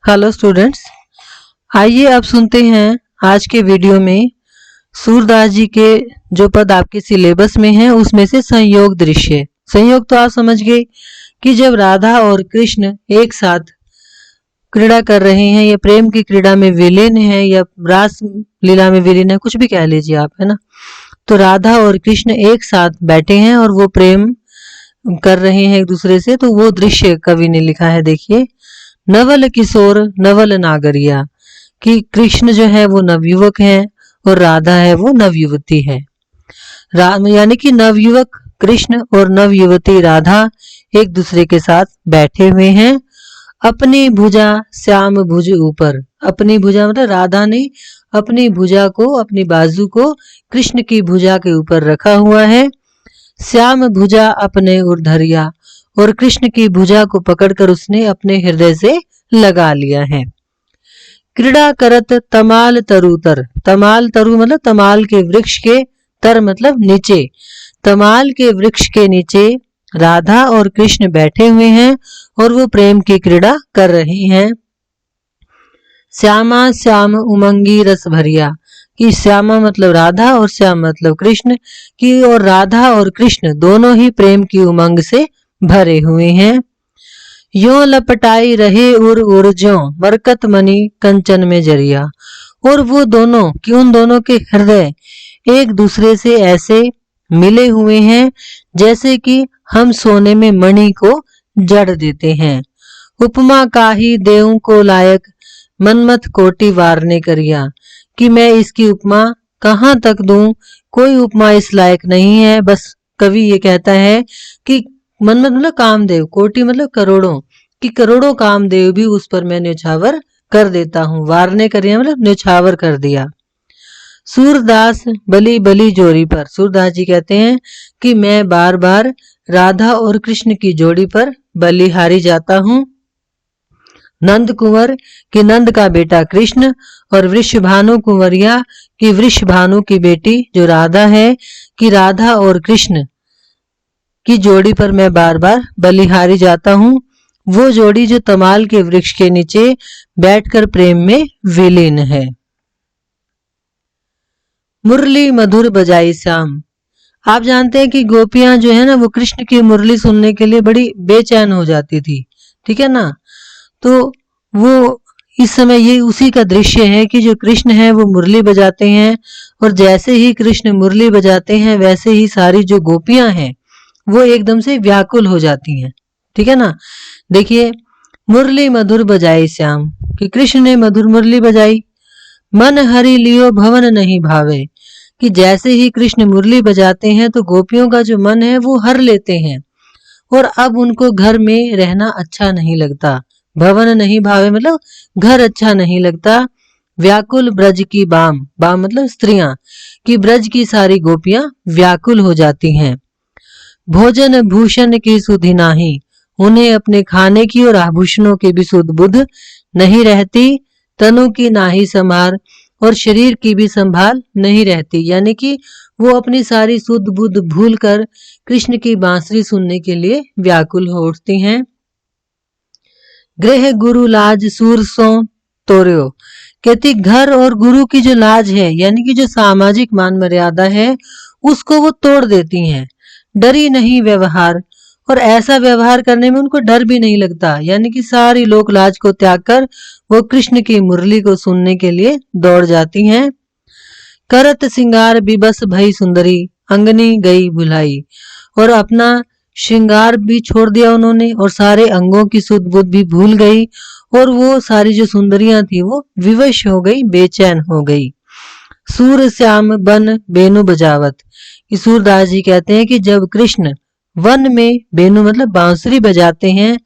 Hello students, आइए अब सुनते हैं आज के वीडियो में सूरदास जी के जो पद आपके सिलेबस में हैं उसमें से संयोग दृश्य। संयोग तो आप समझ गए कि जब राधा और कृष्ण एक साथ क्रीड़ा कर रहे हैं या प्रेम की क्रीड़ा में विलीन है या रास लीला में विलीन है, कुछ भी कह लीजिए आप, है ना। तो राधा और कृष्ण एक साथ बैठे हैं और वो प्रेम कर रहे हैं एक दूसरे से, तो वो दृश्य कवि ने लिखा है। देखिए, नवल किशोर नवल नागरिया, कि कृष्ण जो है वो नवयुवक है और राधा है वो नवयुवती है। यानी कि नवयुवक कृष्ण और नवयुवती राधा एक दूसरे के साथ बैठे हुए हैं। अपनी भुजा श्याम भुज ऊपर, अपनी भुजा मतलब राधा ने अपनी भुजा को, अपनी बाजू को कृष्ण की भुजा के ऊपर रखा हुआ है। श्याम भुजा अपने उर्धरिया, और कृष्ण की भुजा को पकड़कर उसने अपने हृदय से लगा लिया है। क्रीड़ा करत तमाल तरुतर, तमाल तरु मतलब तमाल के वृक्ष के, तर मतलब नीचे, तमाल के वृक्ष के नीचे राधा और कृष्ण बैठे हुए हैं और वो प्रेम की क्रीड़ा कर रहे हैं। श्यामा श्याम उमंगी रस भरिया, कि श्यामा मतलब राधा और श्याम मतलब कृष्ण, की और राधा और कृष्ण दोनों ही प्रेम की उमंग से भरे हुए हैं। यो लपटाई रहे उर ज्यों बरकत मणि कंचन में जरिया, और वो दोनों कि उन दोनों के हृदय एक दूसरे से ऐसे मिले हुए हैं जैसे कि हम सोने में मणि को जड़ देते हैं। उपमा काहि देव को लायक मनमत कोटि वारने करिया, कि मैं इसकी उपमा कहाँ तक दूं, कोई उपमा इस लायक नहीं है। बस कवि ये कहता है कि मनमत मतलब कामदेव, कोटि मतलब करोड़ों, कि करोड़ों कामदेव भी उस पर मैं न्यौछावर कर देता हूँ। वारने करिया मतलब न्यौछावर कर दिया। सूरदास बली बली जोड़ी पर, सूरदास जी कहते हैं कि मैं बार बार राधा और कृष्ण की जोड़ी पर बलिहारी जाता हूँ। नंद कुंवर कि नंद का बेटा कृष्ण, और वृषभानु कुंवरिया कि वृषभानु की बेटी जो राधा है, कि राधा और कृष्ण की जोड़ी पर मैं बार बार बलिहारी जाता हूँ। वो जोड़ी जो तमाल के वृक्ष के नीचे बैठकर प्रेम में विलीन है। मुरली मधुर बजाई श्याम, आप जानते हैं कि गोपियां जो है ना वो कृष्ण की मुरली सुनने के लिए बड़ी बेचैन हो जाती थी, ठीक है ना। तो वो इस समय ये उसी का दृश्य है कि जो कृष्ण है वो मुरली बजाते हैं, और जैसे ही कृष्ण मुरली बजाते हैं वैसे ही सारी जो गोपियां हैं वो एकदम से व्याकुल हो जाती हैं, ठीक है ना। देखिए, मुरली मधुर बजाई श्याम, कि कृष्ण ने मधुर मुरली बजाई। मन हरि लियो भवन नहीं भावे, कि जैसे ही कृष्ण मुरली बजाते हैं तो गोपियों का जो मन है वो हर लेते हैं और अब उनको घर में रहना अच्छा नहीं लगता। भवन नहीं भावे मतलब घर अच्छा नहीं लगता। व्याकुल ब्रज की बाम, बाम मतलब स्त्रियां, कि ब्रज की सारी गोपियां व्याकुल हो जाती हैं। भोजन भूषण की सुधि नाही, उन्हें अपने खाने की और आभूषणों की भी सुध बुध नहीं रहती। तनु की नाही संभार, और शरीर की भी संभाल नहीं रहती, यानी कि वो अपनी सारी सुध बुध भूल कर कृष्ण की बांसुरी सुनने के लिए व्याकुल हो उठती हैं। गृह गुरु लाज सूर सो तोर्यो, कहती घर और गुरु की जो लाज है यानी कि जो सामाजिक मान मर्यादा है उसको वो तोड़ देती हैं। डरी नहीं व्यवहार, और ऐसा व्यवहार करने में उनको डर भी नहीं लगता, यानी कि सारी लोक लाज को त्याग कर वो कृष्ण की मुरली को सुनने के लिए दौड़ जाती हैं। करत सिंगार बिबस भई सुंदरी, अंगनी गई भुलाई, और अपना श्रृंगार भी छोड़ दिया उन्होंने और सारे अंगों की सुध बुध भी भूल गई, और वो सारी जो सुंदरियां थी वो विवश हो गई, बेचैन हो गई। सूर श्याम बन बेनु बजावत, कि सूरदास जी कहते हैं कि जब कृष्ण वन में बेनु मतलब बांसुरी बजाते हैं,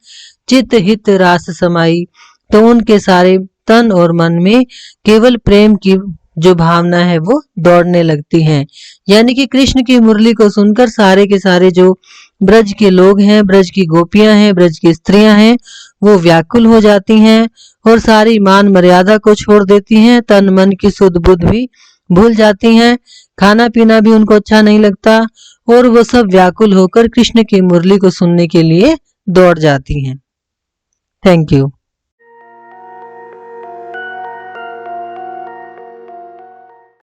चित हित रास समाई, तो उनके सारे तन और मन में केवल प्रेम की जो भावना है वो दौड़ने लगती हैं। यानी कि कृष्ण की मुरली को सुनकर सारे के सारे जो ब्रज के लोग हैं, ब्रज की गोपियां हैं, ब्रज की स्त्रियां हैं, वो व्याकुल हो जाती हैं और सारी मान मर्यादा को छोड़ देती हैं, तन मन की सुध बुध भी भूल जाती हैं, खाना पीना भी उनको अच्छा नहीं लगता, और वो सब व्याकुल होकर कृष्ण की मुरली को सुनने के लिए दौड़ जाती हैं। Thank you.